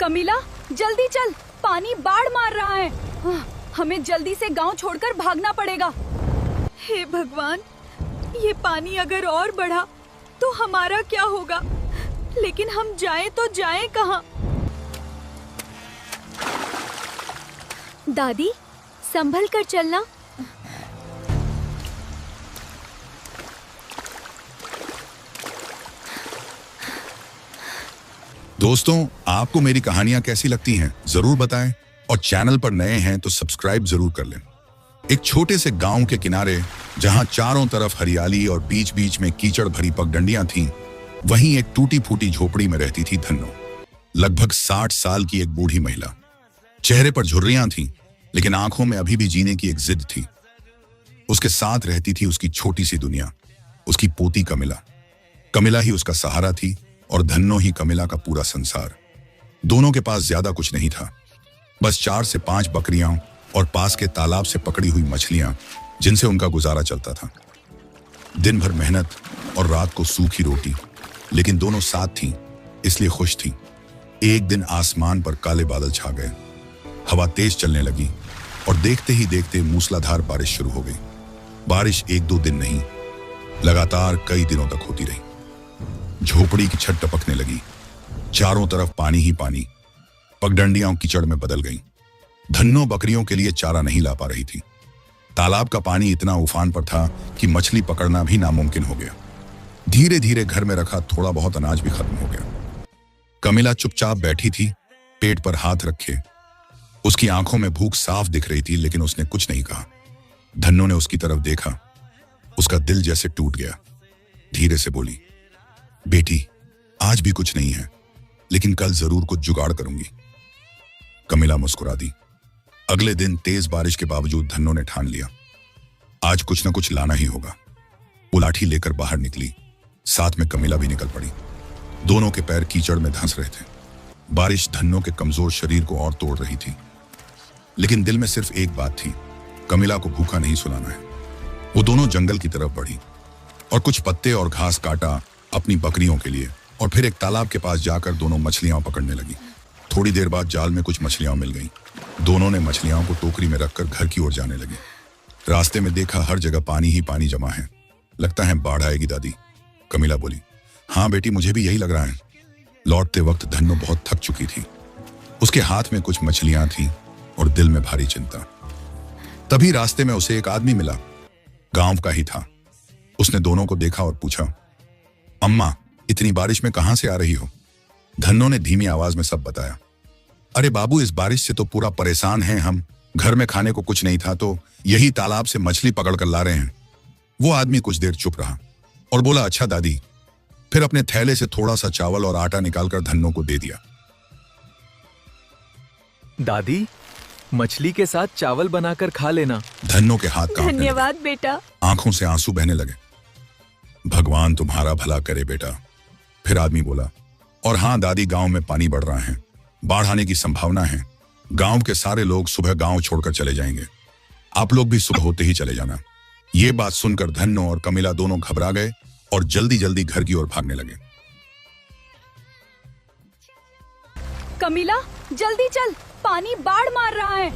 कमिला, जल्दी चल, पानी बाढ़ मार रहा है। हमें जल्दी से गांव छोड़कर भागना पड़ेगा। हे भगवान, ये पानी अगर और बढ़ा तो हमारा क्या होगा? लेकिन हम जाएं तो जाएं कहां? दादी, संभल कर चलना। दोस्तों, आपको मेरी कहानियां कैसी लगती हैं जरूर बताएं, और चैनल पर नए हैं तो सब्सक्राइब जरूर कर लें। एक छोटे से गांव के किनारे, जहां चारों तरफ हरियाली और बीच बीच में कीचड़ भरी पगडंडियां थीं, वहीं एक टूटी फूटी झोपड़ी में रहती थी धन्नो। लगभग 60 साल की एक बूढ़ी महिला। चेहरे पर झुर्रियां थीं, लेकिन आंखों में अभी भी जीने की एक जिद थी। उसके साथ रहती थी उसकी छोटी सी दुनिया, उसकी पोती कमिला। कमिला ही उसका सहारा थी और धन्नो ही कमिला का पूरा संसार। दोनों के पास ज्यादा कुछ नहीं था, बस 4 से 5 बकरियां और पास के तालाब से पकड़ी हुई मछलियां, जिनसे उनका गुजारा चलता था। दिन भर मेहनत और रात को सूखी रोटी, लेकिन दोनों साथ थीं, इसलिए खुश थीं। एक दिन आसमान पर काले बादल छा गए, हवा तेज चलने लगी और देखते ही देखते मूसलाधार बारिश शुरू हो गई। बारिश 1-2 दिन नहीं, लगातार कई दिनों तक होती रही। झोपड़ी की छत टपकने लगी, चारों तरफ पानी ही पानी। पगडंडियां कीचड़ में बदल गईं। धन्नो बकरियों के लिए चारा नहीं ला पा रही थी। तालाब का पानी इतना उफान पर था कि मछली पकड़ना भी नामुमकिन हो गया। धीरे धीरे घर में रखा थोड़ा बहुत अनाज भी खत्म हो गया। कमिला चुपचाप बैठी थी, पेट पर हाथ रखे। उसकी आंखों में भूख साफ दिख रही थी, लेकिन उसने कुछ नहीं कहा। धन्नो ने उसकी तरफ देखा, उसका दिल जैसे टूट गया। धीरे से बोली, बेटी, आज भी कुछ नहीं है, लेकिन कल जरूर कुछ जुगाड़ करूंगी। कमिला मुस्कुरा दी। अगले दिन तेज बारिश के बावजूद धन्नो ने ठान लिया, आज कुछ न कुछ लाना ही होगा। वो लाठी लेकर बाहर निकली, साथ में कमिला भी निकल पड़ी। दोनों के पैर कीचड़ में धंस रहे थे। बारिश धन्नो के कमजोर शरीर को और तोड़ रही थी, लेकिन दिल में सिर्फ एक बात थी, कमिला को भूखा नहीं सुलाना है। वो दोनों जंगल की तरफ बढ़ी और कुछ पत्ते और घास काटा अपनी बकरियों के लिए, और फिर एक तालाब के पास जाकर दोनों मछलियां पकड़ने लगी। थोड़ी देर बाद जाल में कुछ मछलियां मिल गईं। दोनों ने मछलियों को टोकरी में रखकर घर की ओर जाने लगे। रास्ते में देखा हर जगह पानी ही पानी जमा है। लगता है बाढ़ आएगी दादी, कमिला बोली। हाँ बेटी, मुझे भी यही लग रहा है। लौटते वक्त धन्नो बहुत थक चुकी थी। उसके हाथ में कुछ मछलियां थीं और दिल में भारी चिंता। तभी रास्ते में उसे एक आदमी मिला, गांव का ही था। उसने दोनों को देखा और पूछा, अम्मा, इतनी बारिश में कहां से आ रही हो? धन्नो ने धीमी आवाज में सब बताया। अरे बाबू, इस बारिश से तो पूरा परेशान हैं हम। घर में खाने को कुछ नहीं था तो यही तालाब से मछली पकड़ कर ला रहे हैं। वो आदमी कुछ देर चुप रहा और बोला, अच्छा दादी। फिर अपने थैले से थोड़ा सा चावल और आटा निकालकर धन्नो को दे दिया। दादी, मछली के साथ चावल बनाकर खा लेना। धन्नो के हाथ कांपने लगे। धन्यवाद बेटा। आंखों से आंसू बहने लगे। भगवान तुम्हारा भला करे बेटा। फिर आदमी बोला, और हाँ दादी, गांव में पानी बढ़ रहा है, बाढ़ आने की संभावना है। गांव के सारे लोग सुबह गांव छोड़कर चले जाएंगे। आप लोग भी सुबह होते ही चले जाना। ये बात सुनकर धन्नो और कमिला दोनों घबरा गए और जल्दी जल्दी घर की ओर भागने लगे। कमिला, जल्दी चल, पानी बाढ़ मार रहा है।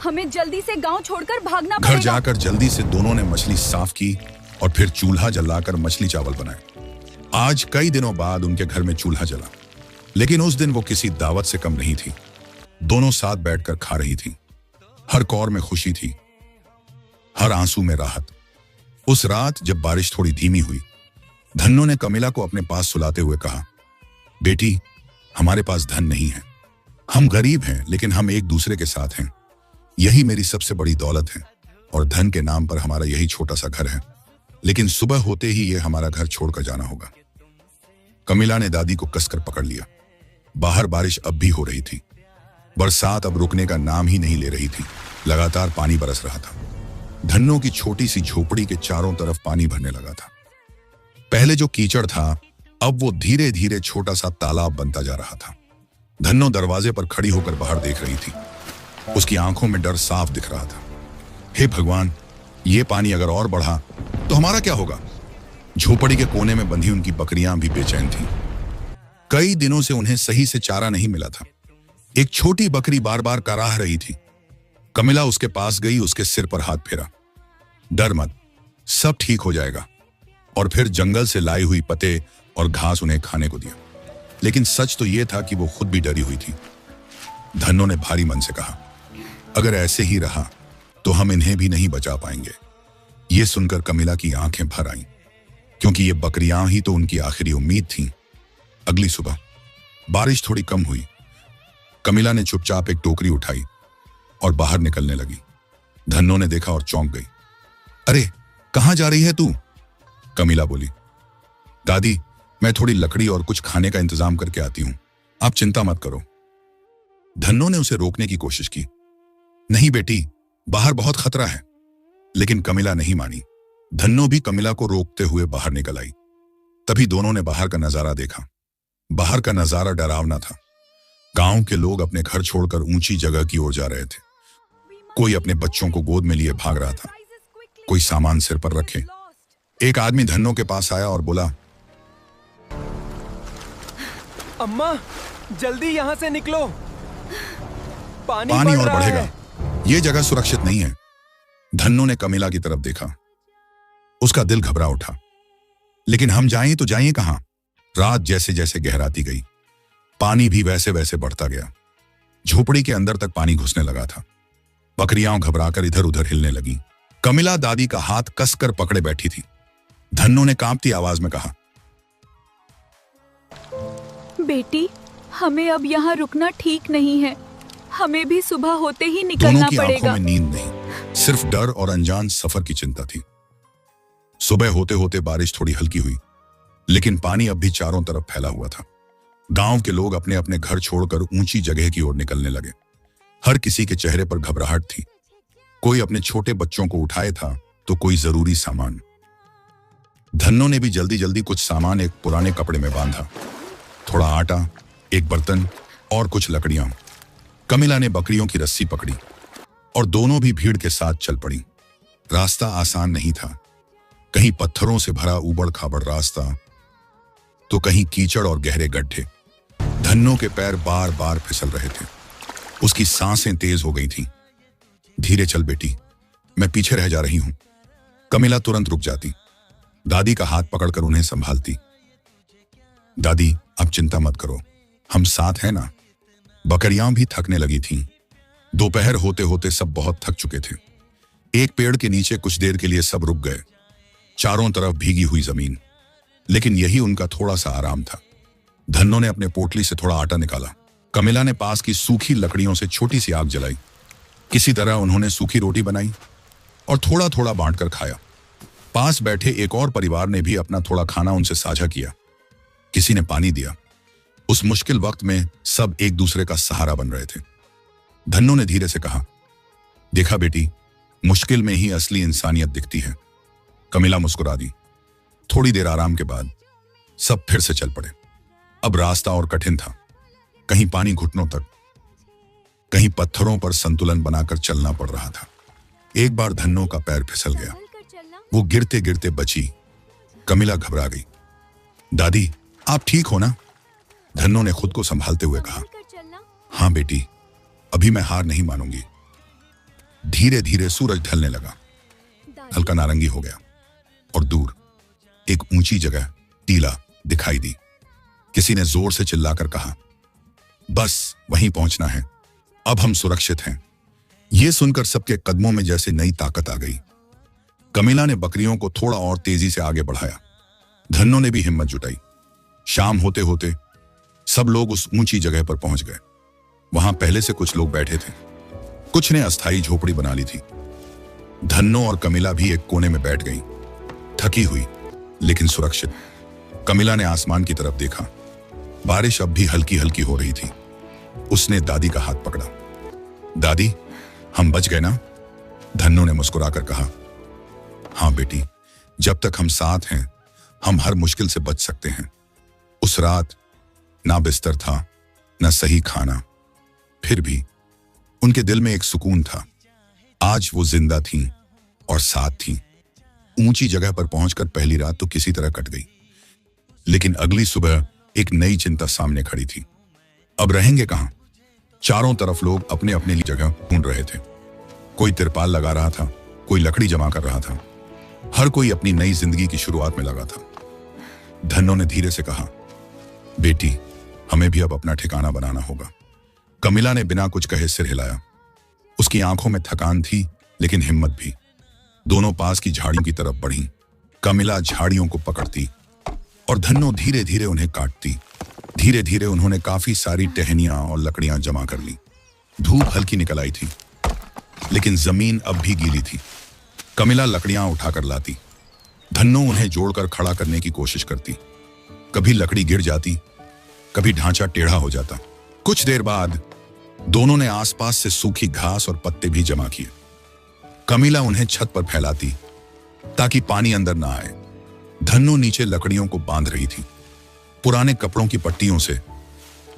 हमें जल्दी से गांव छोड़कर भागना पड़ेगा। घर जाकर जल्दी से दोनों ने मछली साफ की और फिर चूल्हा जलाकर मछली चावल बनाए। आज कई दिनों बाद उनके घर में चूल्हा जला, लेकिन उस दिन वो किसी दावत से कम नहीं थी। दोनों साथ बैठकर खा रही थी। हर कौर में खुशी थी, हर आंसू में राहत। उस रात जब बारिश थोड़ी धीमी हुई, धन्नो ने कमिला को अपने पास सुलाते हुए कहा, बेटी, हमारे पास धन नहीं है, हम गरीब हैं, लेकिन हम एक दूसरे के साथ हैं। यही मेरी सबसे बड़ी दौलत है, और धन के नाम पर हमारा यही छोटा सा घर है, लेकिन सुबह होते ही ये हमारा घर छोड़कर जाना होगा। कमिला ने दादी को कसकर पकड़ लिया। बाहर बारिश अब भी हो रही थी। बरसात अब रुकने का नाम ही नहीं ले रही थी। लगातार पानी बरस रहा था। धन्नो की छोटी सी झोपड़ी के चारों तरफ पानी भरने लगा था। पहले जो कीचड़ था, अब वो धीरे धीरे छोटा सा तालाब बनता जा रहा था। धन्नो दरवाजे पर खड़ी होकर बाहर देख रही थी। उसकी आंखों में डर साफ दिख रहा था। हे भगवान, ये पानी अगर और बढ़ा तो हमारा क्या होगा? झोपड़ी के कोने में बंधी उनकी बकरियां भी बेचैन थीं। कई दिनों से उन्हें सही से चारा नहीं मिला था। एक छोटी बकरी बार बार कराह रही थी। कमिला उसके पास गई, उसके सिर पर हाथ फेरा। डर मत, सब ठीक हो जाएगा। और फिर जंगल से लाई हुई पत्ते और घास उन्हें खाने को दिया। लेकिन सच तो यह था कि वो खुद भी डरी हुई थी। धन्नो ने भारी मन से कहा, अगर ऐसे ही रहा तो हम इन्हें भी नहीं बचा पाएंगे। यह सुनकर कमिला की आंखें भर आईं, क्योंकि ये बकरियां ही तो उनकी आखिरी उम्मीद थीं। अगली सुबह बारिश थोड़ी कम हुई। कमिला ने चुपचाप एक टोकरी उठाई और बाहर निकलने लगी। धन्नो ने देखा और चौंक गई। अरे, कहां जा रही है तू? कमिला बोली। दादी, मैं थोड़ी लकड़ी और कुछ खाने का इंतजाम करके आती हूं, आप चिंता मत करो। धन्नो ने उसे रोकने की कोशिश की। नहीं बेटी, बाहर बहुत खतरा है। लेकिन कमिला नहीं मानी। धन्नो भी कमिला को रोकते हुए बाहर निकल आई। तभी दोनों ने बाहर का नजारा देखा। बाहर का नजारा डरावना था। गांव के लोग अपने घर छोड़कर ऊंची जगह की ओर जा रहे थे। कोई अपने बच्चों को गोद में लिए भाग रहा था, कोई सामान सिर पर रखे। एक आदमी धन्नो के पास आया और बोला, अम्मा, जल्दी यहाँ से निकलो, पानी और बढ़ रहा बढ़ेगा। है। ये जगह सुरक्षित नहीं है। धन्नो ने कमिला की तरफ देखा। उसका दिल घबरा उठा। लेकिन हम जाएं तो जाएं कहां? रात जैसे जैसे गहराती गई, पानी भी वैसे वैसे बढ़ता गया। झोपड़ी के अंदर तक पानी घुसने लगा था। बकरियां घबराकर इधर उधर हिलने लगी। कमिला दादी का हाथ कसकर पकड़े बैठी थी। धन्नो ने कांपती आवाज में कहा, बेटी, हमें अब यहाँ रुकना ठीक नहीं है। हमें भी सुबह होते ही दोनों निकलना की आंखों पड़ेगा। में नींद नहीं, सिर्फ डर और अनजान सफर की चिंता थी। सुबह होते होते बारिश थोड़ी हल्की हुई, लेकिन पानी अब भी चारों तरफ फैला हुआ था। गांव के लोग अपने अपने घर छोड़कर ऊंची जगह की ओर निकलने लगे। हर किसी के चेहरे पर घबराहट थी। कोई अपने छोटे बच्चों को उठाए था तो कोई जरूरी सामान। धन्नो ने भी जल्दी जल्दी कुछ सामान एक पुराने कपड़े में बांधा। थोड़ा आटा, एक बर्तन और कुछ लकड़ियां। कमिला ने बकरियों की रस्सी पकड़ी और दोनों भी भीड़ के साथ चल पड़ी। रास्ता आसान नहीं था। कहीं पत्थरों से भरा ऊबड़ खाबड़ रास्ता, तो कहीं कीचड़ और गहरे गड्ढे। धन्नो के पैर बार बार फिसल रहे थे। उसकी सांसें तेज हो गई थीं। धीरे चल बेटी, मैं पीछे रह जा रही हूं। कमिला तुरंत रुक जाती। दादी का हाथ पकड़कर उन्हें संभालती। दादी, अब चिंता मत करो, हम साथ हैं ना। बकरियां भी थकने लगी थीं। दोपहर होते होते सब बहुत थक चुके थे। एक पेड़ के नीचे कुछ देर के लिए सब रुक गए। चारों तरफ भीगी हुई जमीन, लेकिन यही उनका थोड़ा सा आराम था। धन्नो ने अपने पोटली से थोड़ा आटा निकाला। कमिला ने पास की सूखी लकड़ियों से छोटी सी आग जलाई। किसी तरह उन्होंने सूखी रोटी बनाई और थोड़ा थोड़ा बांटकर खाया। पास बैठे एक और परिवार ने भी अपना थोड़ा खाना उनसे साझा किया। किसी ने पानी दिया। उस मुश्किल वक्त में सब एक दूसरे का सहारा बन रहे थे। धन्नो ने धीरे से कहा, देखा बेटी, मुश्किल में ही असली इंसानियत दिखती है। कमिला मुस्कुरा दी। थोड़ी देर आराम के बाद सब फिर से चल पड़े। अब रास्ता और कठिन था। कहीं पानी घुटनों तक, कहीं पत्थरों पर संतुलन बनाकर चलना पड़ रहा था। एक बार धन्नो का पैर फिसल गया। वो गिरते गिरते बची। कमिला घबरा गई। दादी, आप ठीक हो ना? धन्नो ने खुद को संभालते हुए कहा, हाँ बेटी, अभी मैं हार नहीं मानूंगी। धीरे धीरे सूरज ढलने लगा। हल्का नारंगी हो गया और दूर एक ऊंची जगह टीला दिखाई दी। किसी ने जोर से चिल्लाकर कहा, बस वहीं पहुंचना है, अब हम सुरक्षित हैं। यह सुनकर सबके कदमों में जैसे नई ताकत आ गई। कमिला ने बकरियों को थोड़ा और तेजी से आगे बढ़ाया। धन्नो ने भी हिम्मत जुटाई। शाम होते होते सब लोग उस ऊंची जगह पर पहुंच गए। वहां पहले से कुछ लोग बैठे थे। कुछ ने अस्थायी झोपड़ी बना ली थी। धन्नो और कमिला भी एक कोने में बैठ गईं, थकी हुई लेकिन सुरक्षित। कमिला ने आसमान की तरफ देखा। बारिश अब भी हल्की हल्की हो रही थी। उसने दादी का हाथ पकड़ा। दादी, हम बच गए ना? धन्नो ने मुस्कुराकर कहा, हाँ बेटी, जब तक हम साथ हैं हम हर मुश्किल से बच सकते हैं। उस रात ना बिस्तर था, ना सही खाना, फिर भी उनके दिल में एक सुकून था। आज वो जिंदा थीं और साथ थीं। ऊंची जगह पर पहुंचकर पहली रात तो किसी तरह कट गई, लेकिन अगली सुबह एक नई चिंता सामने खड़ी थी। अब रहेंगे कहां? चारों तरफ लोग अपने अपने लिए जगह ढूंढ रहे थे। कोई तिरपाल लगा रहा था, कोई लकड़ी जमा कर रहा था। हर कोई अपनी नई जिंदगी की शुरुआत में लगा था। धन्नो ने धीरे से कहा, बेटी, हमें भी अब अपना ठिकाना बनाना होगा। कमिला ने बिना कुछ कहे सिर हिलाया। उसकी आंखों में थकान थी, लेकिन हिम्मत भी। दोनों पास की झाड़ियों की तरफ बढ़ी। कमिला झाड़ियों को पकड़ती और धन्नो धीरे धीरे उन्हें काटती। धीरे धीरे उन्होंने काफी सारी टहनियां और लकड़ियां जमा कर ली। धूप हल्की निकल आई थी, लेकिन जमीन अब भी गीली थी। कमिला लकड़ियां उठाकर लाती। धन्नो उन्हें जोड़कर खड़ा करने की कोशिश करती। कभी लकड़ी गिर जाती, कभी ढांचा टेढ़ा हो जाता। कुछ देर बाद दोनों ने आसपास से सूखी घास और पत्ते भी जमा किए। कमिला उन्हें छत पर फैलाती ताकि पानी अंदर ना आए। धन्नो नीचे लकड़ियों को बांध रही थी। पुराने कपड़ों की पट्टियों से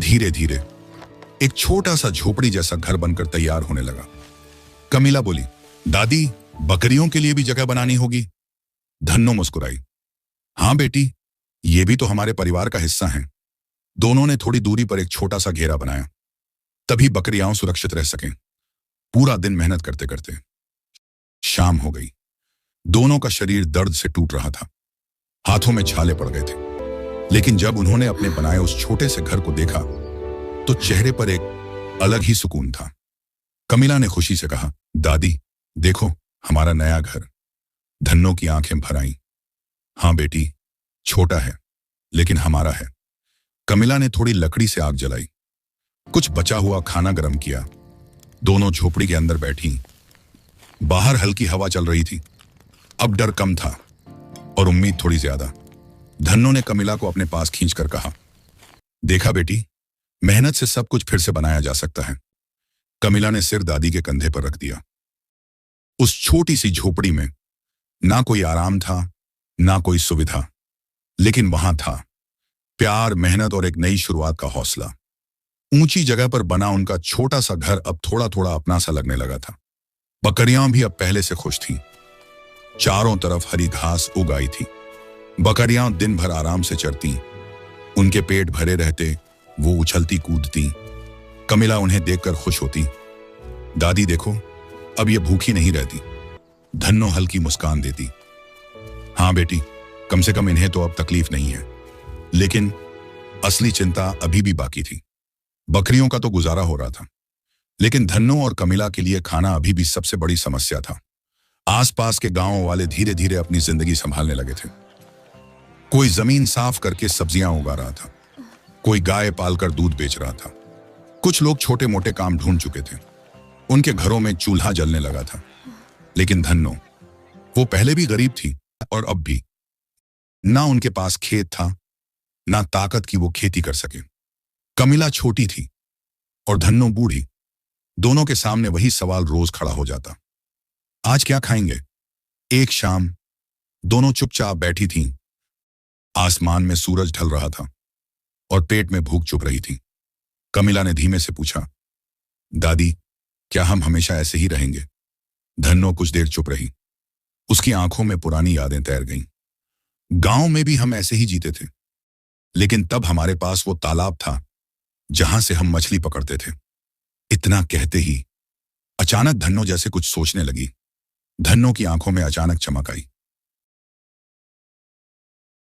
धीरे धीरे एक छोटा सा झोपड़ी जैसा घर बनकर तैयार होने लगा। कमिला बोली, दादी, बकरियों के लिए भी जगह बनानी होगी। धन्नो मुस्कुराई, हाँ बेटी, ये भी तो हमारे परिवार का हिस्सा है। दोनों ने थोड़ी दूरी पर एक छोटा सा घेरा बनाया, तभी बकरियां सुरक्षित रह सकें। पूरा दिन मेहनत करते करते शाम हो गई। दोनों का शरीर दर्द से टूट रहा था। हाथों में छाले पड़ गए थे, लेकिन जब उन्होंने अपने बनाए उस छोटे से घर को देखा तो चेहरे पर एक अलग ही सुकून था। कमिला ने खुशी से कहा, दादी, देखो हमारा नया घर। धन्नो की आंखें भर आईं। हाँ बेटी, छोटा है लेकिन हमारा है। कमिला ने थोड़ी लकड़ी से आग जलाई, कुछ बचा हुआ खाना गर्म किया। दोनों झोपड़ी के अंदर बैठी। बाहर हल्की हवा चल रही थी। अब डर कम था और उम्मीद थोड़ी ज्यादा। धन्नो ने कमिला को अपने पास खींचकर कहा, देखा बेटी, मेहनत से सब कुछ फिर से बनाया जा सकता है। कमिला ने सिर दादी के कंधे पर रख दिया। उस छोटी सी झोपड़ी में ना कोई आराम था, ना कोई सुविधा, लेकिन वहां था प्यार, मेहनत और एक नई शुरुआत का हौसला। ऊंची जगह पर बना उनका छोटा सा घर अब थोड़ा थोड़ा अपना सा लगने लगा था। बकरियां भी अब पहले से खुश थीं। चारों तरफ हरी घास उग आई थी। बकरियां दिन भर आराम से चरती। उनके पेट भरे रहते, वो उछलती कूदती। कमिला उन्हें देखकर खुश होती। दादी देखो, अब ये भूखी नहीं रहती। धन्नो हल्की मुस्कान देती। हाँ बेटी, कम से कम इन्हें तो अब तकलीफ नहीं है। लेकिन असली चिंता अभी भी बाकी थी। बकरियों का तो गुजारा हो रहा था, लेकिन धन्नो और कमिला के लिए खाना अभी भी सबसे बड़ी समस्या था। आसपास के गांवों वाले धीरे धीरे अपनी जिंदगी संभालने लगे थे। कोई जमीन साफ करके सब्जियां उगा रहा था, कोई गाय पालकर दूध बेच रहा था। कुछ लोग छोटे मोटे काम ढूंढ चुके थे। उनके घरों में चूल्हा जलने लगा था। लेकिन धन्नो, वो पहले भी गरीब थी और अब भी। ना उनके पास खेत था, ना ताकत की वो खेती कर सके। कमिला छोटी थी और धन्नो बूढ़ी। दोनों के सामने वही सवाल रोज खड़ा हो जाता, आज क्या खाएंगे? एक शाम दोनों चुपचाप बैठी थीं। आसमान में सूरज ढल रहा था और पेट में भूख चुभ रही थी। कमिला ने धीमे से पूछा, दादी, क्या हम हमेशा ऐसे ही रहेंगे? धन्नो कुछ देर चुप रही। उसकी आंखों में पुरानी यादें तैर गईं। गांव में भी हम ऐसे ही जीते थे, लेकिन तब हमारे पास वो तालाब था जहां से हम मछली पकड़ते थे। इतना कहते ही अचानक धन्नो जैसे कुछ सोचने लगी। धन्नो की आंखों में अचानक चमक आई।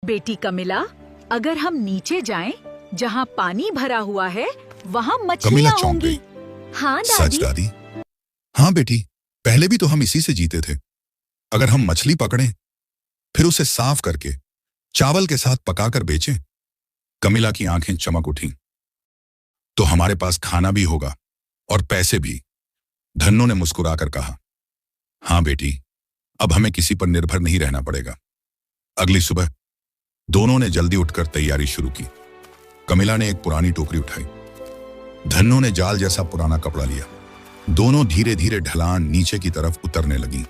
बेटी कमिला, अगर हम नीचे जाएं, जहां पानी भरा हुआ है, वहां कमिला मछलियां चौंक होंगी। गई। हाँ सच दादी। दादी? हाँ बेटी, पहले भी तो हम इसी से जीते थे। अगर हम मछली पकड़ें, फिर उसे साफ करके चावल के साथ पकाकर बेचें। कमिला की आंखें चमक उठी। तो हमारे पास खाना भी होगा और पैसे भी। धन्नो ने मुस्कुराकर कहा, हाँ बेटी, अब हमें किसी पर निर्भर नहीं रहना पड़ेगा। अगली सुबह दोनों ने जल्दी उठकर तैयारी शुरू की। कमिला ने एक पुरानी टोकरी उठाई। धन्नो ने जाल जैसा पुराना कपड़ा लिया। दोनों धीरे धीरे ढलान नीचे की तरफ उतरने लगी।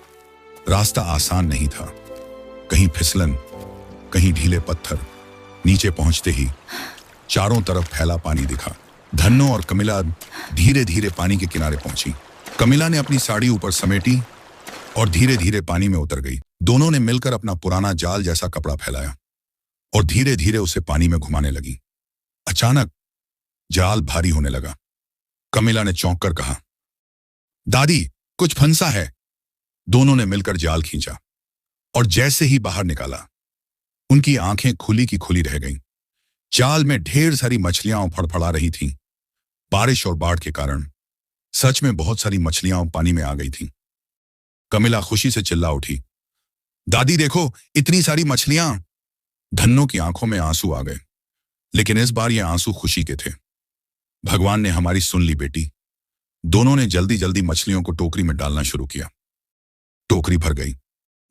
रास्ता आसान नहीं था, कहीं फिसलन, कहीं ढीले पत्थर। नीचे पहुंचते ही चारों तरफ फैला पानी दिखा। धन्नो और कमिला धीरे धीरे पानी के किनारे पहुंची। कमिला ने अपनी साड़ी ऊपर समेटी और धीरे धीरे पानी में उतर गई। दोनों ने मिलकर अपना पुराना जाल जैसा कपड़ा फैलाया और धीरे धीरे उसे पानी में घुमाने लगी। अचानक जाल भारी होने लगा। कमिला ने चौंक कर कहा, दादी कुछ फंसा है। दोनों ने मिलकर जाल खींचा और जैसे ही बाहर निकाला, उनकी आंखें खुली की खुली रह गईं। जाल में ढेर सारी मछलियां फड़फड़ा रही थीं। बारिश और बाढ़ के कारण सच में बहुत सारी मछलियां पानी में आ गई थीं। कमिला खुशी से चिल्ला उठी, दादी देखो इतनी सारी मछलियां। धन्नो की आंखों में आंसू आ गए, लेकिन इस बार ये आंसू खुशी के थे। भगवान ने हमारी सुन ली बेटी। दोनों ने जल्दी जल्दी मछलियों को टोकरी में डालना शुरू किया। टोकरी भर गई।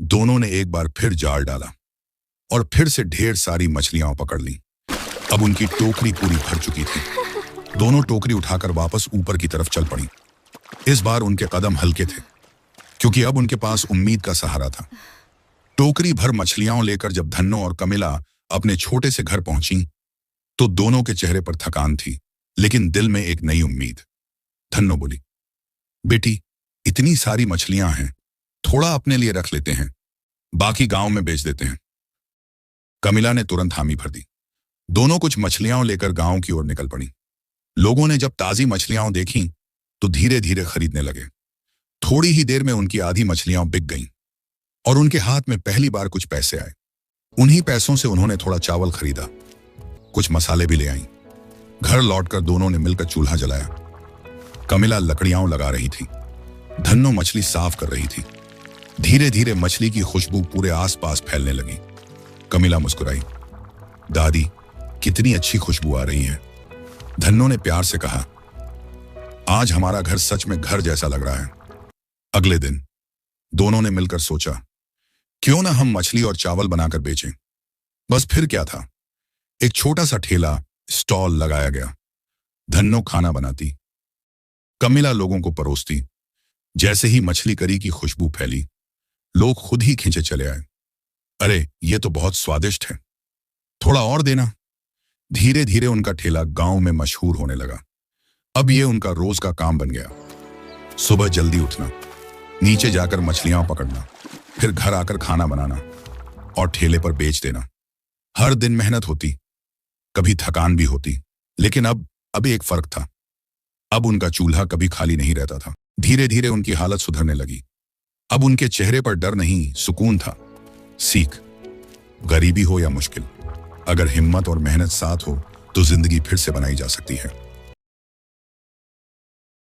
दोनों ने एक बार फिर जाल डाला और फिर से ढेर सारी मछलियां पकड़ ली। अब उनकी टोकरी पूरी भर चुकी थी। दोनों टोकरी उठाकर वापस ऊपर की तरफ चल पड़ी। इस बार उनके कदम हल्के थे, क्योंकि अब उनके पास उम्मीद का सहारा था। टोकरी भर मछलियां लेकर जब धन्नो और कमिला अपने छोटे से घर पहुंची, तो दोनों के चेहरे पर थकान थी, लेकिन दिल में एक नई उम्मीद। धन्नो बोली, बेटी इतनी सारी मछलियां हैं, थोड़ा अपने लिए रख लेते हैं, बाकी गांव में बेच देते हैं। कमिला ने तुरंत हामी भर दी। दोनों कुछ मछलियां लेकर गांव की ओर निकल पड़ी। लोगों ने जब ताजी मछलियां देखी तो धीरे धीरे खरीदने लगे। थोड़ी ही देर में उनकी आधी मछलियां बिक गईं और उनके हाथ में पहली बार कुछ पैसे आए। उन्हीं पैसों से उन्होंने थोड़ा चावल खरीदा, कुछ मसाले भी ले आईं। घर लौटकर दोनों ने मिलकर चूल्हा जलाया। कमिला लकड़ियां लगा रही थी, धन्नो मछली साफ कर रही थी। धीरे धीरे मछली की खुशबू पूरे आसपास फैलने लगी। कमिला मुस्कुराई, दादी कितनी अच्छी खुशबू आ रही है। धन्नो ने प्यार से कहा, आज हमारा घर सच में घर जैसा लग रहा है। अगले दिन दोनों ने मिलकर सोचा, क्यों ना हम मछली और चावल बनाकर बेचें। बस फिर क्या था, एक छोटा सा ठेला स्टॉल लगाया गया। धन्नो खाना बनाती, कमिला लोगों को परोसती। जैसे ही मछली करी की खुशबू फैली, लोग खुद ही खींचे चले आए। अरे ये तो बहुत स्वादिष्ट है, थोड़ा और देना। धीरे धीरे उनका ठेला गांव में मशहूर होने लगा। अब ये उनका रोज का काम बन गया। सुबह जल्दी उठना, नीचे जाकर मछलियां पकड़ना, फिर घर आकर खाना बनाना और ठेले पर बेच देना। हर दिन मेहनत होती, कभी थकान भी होती, लेकिन अब एक फर्क था। अब उनका चूल्हा कभी खाली नहीं रहता था। धीरे धीरे उनकी हालत सुधरने लगी। अब उनके चेहरे पर डर नहीं, सुकून था। सीख, गरीबी हो या मुश्किल, अगर हिम्मत और मेहनत साथ हो तो जिंदगी फिर से बनाई जा सकती है।